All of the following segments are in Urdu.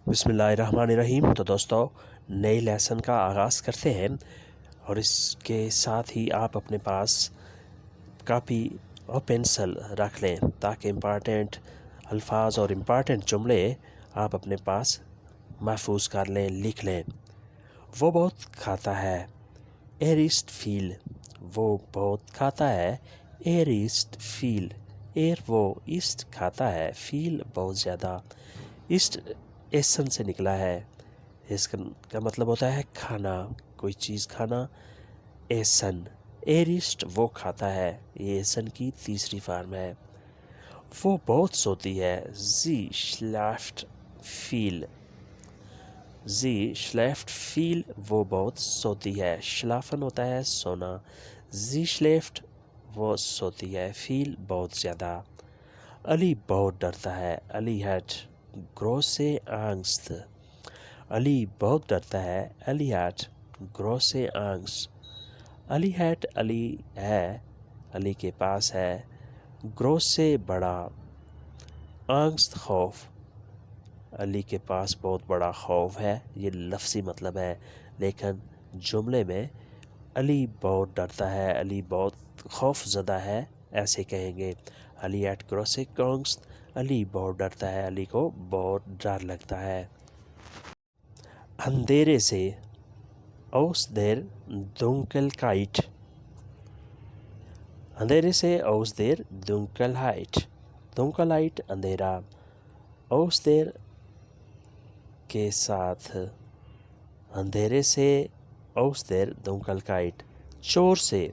بسم اللہ الرحمن الرحیم۔ تو دوستو، نئے لیسن کا آغاز کرتے ہیں، اور اس کے ساتھ ہی آپ اپنے پاس کاپی اور پینسل رکھ لیں تاکہ امپارٹنٹ الفاظ اور امپارٹنٹ جملے آپ اپنے پاس محفوظ کر لیں، لکھ لیں۔ وہ بہت کھاتا ہے، ایرسٹ فیل۔ وہ بہت کھاتا ہے، ایرسٹ فیل۔ ایر وہ ایسٹ کھاتا ہے، فیل بہت زیادہ۔ ایسٹ ایسن سے نکلا ہے، اس کا مطلب ہوتا ہے کھانا، کوئی چیز کھانا۔ ایسن، ایرسٹ وہ کھاتا ہے، یہ ایسن کی تیسری فارم ہے۔ وہ بہت سوتی ہے، زی شلیفٹ فیل۔ زی شلیفٹ فیل، وہ بہت سوتی ہے۔ شلافن ہوتا ہے سونا، زی شلیفٹ وہ سوتی ہے، فیل بہت زیادہ۔ علی بہت ڈرتا ہے، علی ہیٹ große Angst۔ علی بہت ڈرتا ہے، علی ہیٹ große Angst۔ علی ہیٹ، علی ہے، علی کے پاس ہے، große بڑا، Angst خوف۔ علی کے پاس بہت بڑا خوف ہے، یہ لفظی مطلب ہے، لیکن جملے میں علی بہت ڈرتا ہے، علی بہت خوف زدہ ہے، ایسے کہیں گے۔ علی ایٹ große Angst، علی بہت ڈرتا ہے، علی کو بہت ڈر لگتا ہے۔ اندھیرے سے، aus der Dunkelheit۔ اندھیرے سے، aus der Dunkelheit۔ Dunkelheit اندھیرا، aus der کے ساتھ، اندھیرے سے، aus der Dunkelheit۔ چور سے،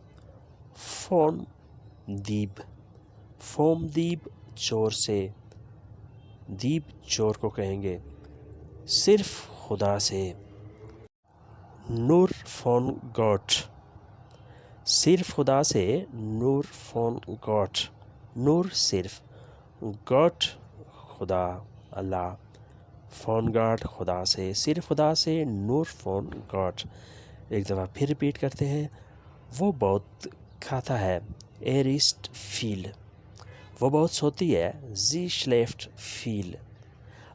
von دیب۔ von دیب چور سے، دیب چور کو کہیں گے۔ صرف خدا سے، nur von Gott۔ صرف خدا سے، nur von Gott۔ nur صرف، Gott خدا، اللہ، von Gott خدا سے، صرف خدا سے، nur von Gott۔ ایک دفعہ پھر ریپیٹ کرتے ہیں۔ وہ بہت کھاتا ہے، er isst viel۔ وہ بہت سوتی ہے، sie schläft viel۔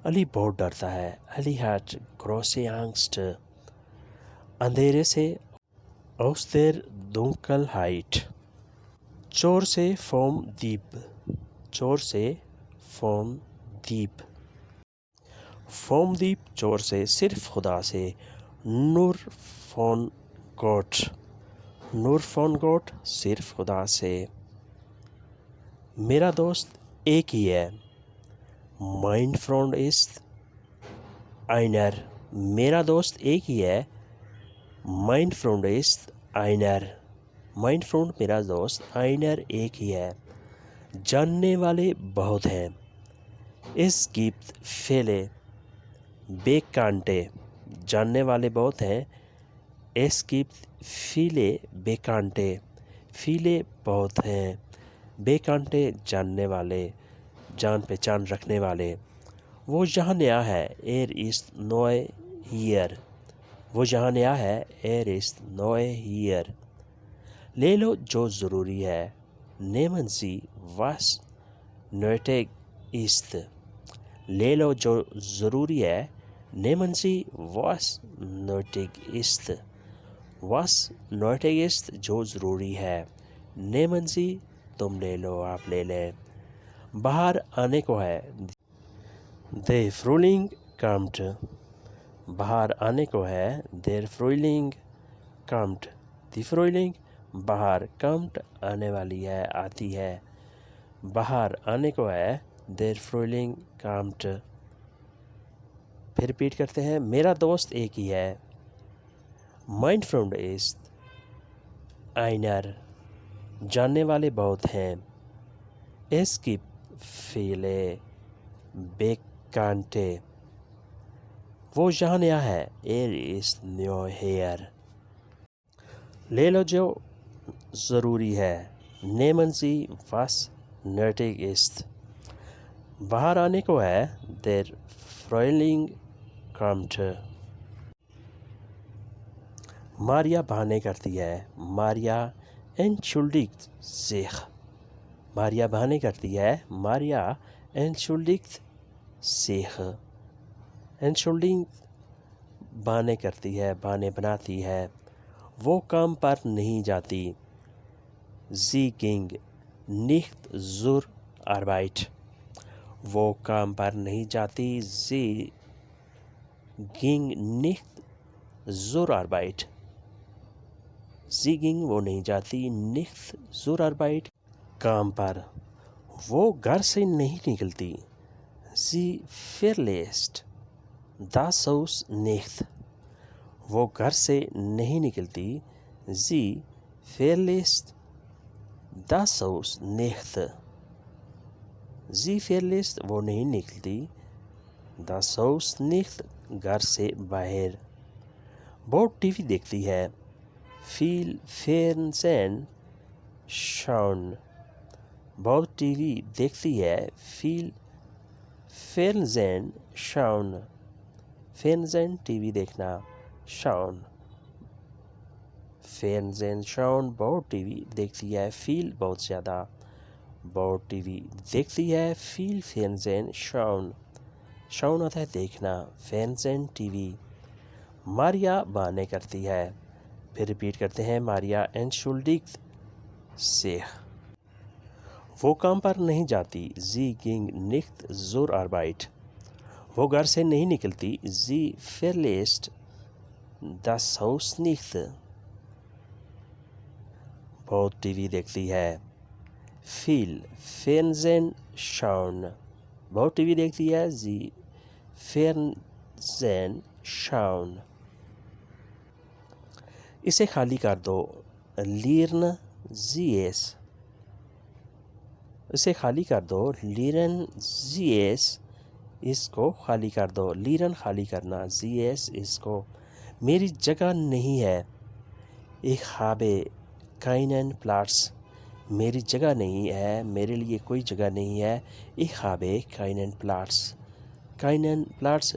علی بہت ڈرتا ہے، علی hat große Angst۔ اندھیرے سے، aus der Dunkelheit۔ چور سے، vom Dieb۔ چور سے، vom Dieb۔ vom Dieb چور سے، صرف خدا سے، nur von Gott۔ nur von Gott صرف خدا سے۔ میرا دوست ایک ہی ہے، mein Freund ist einer۔ میرا دوست ایک ہی ہے، mein Freund ist einer۔ mein Freund میرا دوست، einer ایک ہی ہے۔ جاننے والے بہت ہیں، es gibt viele Bekannte۔ جاننے والے بہت ہیں، es gibt viele Bekannte۔ viele بہت ہیں، Bekannte جاننے والے، جان پہچان رکھنے والے۔ وہ یہاں نیا ہے، er ist neu hier۔ وہ یہاں نیا ہے، er ist neu hier۔ لے لو جو ضروری ہے، nehmen Sie was nötig ist۔ لے لو جو ضروری ہے، nehmen Sie was nötig ist۔ was nötig ist جو ضروری ہے، nehmen Sie تم لے لو، آپ لے لیں۔ باہر آنے کو ہے، der Frühling kommt۔ باہر آنے کو ہے، der Frühling kommt۔ die Frühling باہر، kommt آنے والی ہے، آتی ہے۔ باہر آنے کو ہے، der Frühling kommt۔ پھر ریپیٹ کرتے ہیں۔ میرا دوست ایک ہی ہے، mein Freund ist einer۔ جاننے والے بہت ہیں، es gibt viele Bekannte۔ وہ یہاں نیا ہے، er ist neu hier۔ لے لو جو ضروری ہے، nehmen Sie was nötig ist۔ باہر آنے کو ہے، der Frühling kommt۔ ماریا بہانے کرتی ہے، ماریا entschuldigt sich۔ ماریا بہانے کرتی ہے، ماریا entschuldigt sich۔ Entschuldigung بہانے کرتی ہے، بہانے بناتی ہے. وہ کام پر نہیں جاتی. Sie ging nicht zur Arbeit. وہ کام پر نہیں جاتی. Sie ging nicht zur Arbeit. Sie ging وہ نہیں جاتی. Nicht zur Arbeit کام پر. وہ گھر سے نہیں نکلتی. Sie verlässt das Haus nicht. وہ گھر سے نہیں نکلتی. Sie verlässt das Haus nicht. Sie verlässt وہ نہیں نکلتی. Das Haus nicht گھر سے باہر. بہت ٹی وی دیکھتی ہے. Viel Fernsehen schauen. بہت ٹی وی دیکھتی ہے. Viel Fernsehen schauen. Fernsehen T V دیکھنا. Schauen Fernsehen schauen بہت ٹی وی دیکھتی ہے. Viel بہت زیادہ. بہت ٹی وی دیکھتی ہے. Viel Fernsehen schauen. Schauen ہوتا ہے دیکھنا. Fernsehen T V. ماریا بہانے کرتی ہے. پھر ریپیٹ کرتے ہیں. ماریا entschuldigt sich. وہ کام پر نہیں جاتی. Sie ging nicht zur Arbeit. وہ گھر سے نہیں نکلتی. Sie verlässt das Haus nicht. بہت ٹی وی دیکھتی ہے. Viel Fernsehen schauen. بہت ٹی وی دیکھتی ہے. Sie Fernsehen schauen. اسے خالی کر دو. Leeren Sie es. اسے خالی کر دو. Leeren Sie es. اس کو خالی کر دو. Leeren خالی کرنا. Sie es اس کو. میری جگہ نہیں ہے. Ich habe keinen Platz. میری جگہ نہیں ہے. میرے لیے کوئی جگہ نہیں ہے. Ich habe keinen Platz. Keinen Platz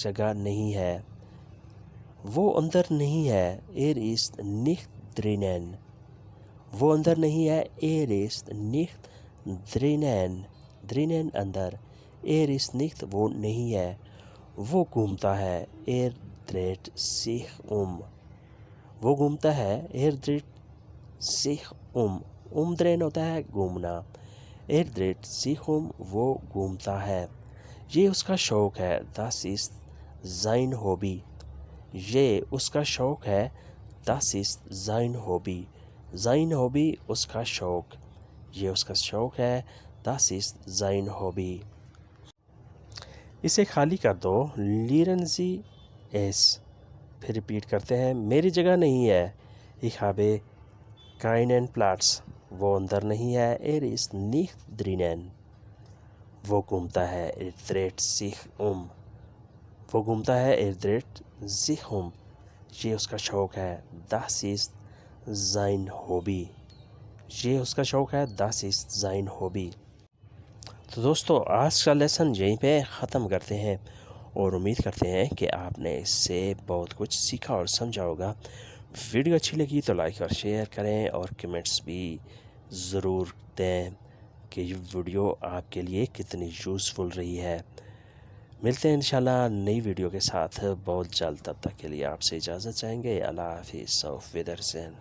جگہ نہیں ہے. وہ اندر نہیں ہے. Er ist nicht drinnen. وہ اندر نہیں ہے. Er ist nicht drinnen. drinnen اندر. Er ist nicht وہ نہیں ہے. وہ گھومتا ہے. Er dreht sich وہ گھومتا ہے. Er dreht sich drehen ہوتا ہے گھومنا. Er dreht sich وہ گھومتا ہے. یہ اس کا شوق ہے. Das ist sein Hobby. یہ اس کا شوق ہے. Das ist sein Hobby. sein Hobby اس کا شوق. یہ اس کا شوق ہے. Das ist sein Hobby. اسے خالی کر دو. Leeren Sie es. پھر ریپیٹ کرتے ہیں. میری جگہ نہیں ہے. Ich habe keinen Platz. وہ اندر نہیں ہے. Er ist nicht drinnen. وہ گھومتا ہے. Er dreht sich وہ گھومتا ہے. Er dreht sich یہ اس کا شوق ہے. Das ist sein Hobby. یہ اس کا شوق ہے. Das ist sein Hobby. تو دوستو آج کا لیسن یہیں پہ ختم کرتے ہیں اور امید کرتے ہیں کہ آپ نے اس سے بہت کچھ سیکھا اور سمجھا ہوگا. ویڈیو اچھی لگی تو لائک اور شیئر کریں اور کمنٹس بھی ضرور دیں کہ یہ ویڈیو آپ کے لیے کتنی یوزفل رہی ہے. ملتے ہیں انشاءاللہ نئی ویڈیو کے ساتھ بہت جلد. تب تک کے لیے آپ سے اجازت چاہیں گے. اللہ حافظ. auf Wiedersehen.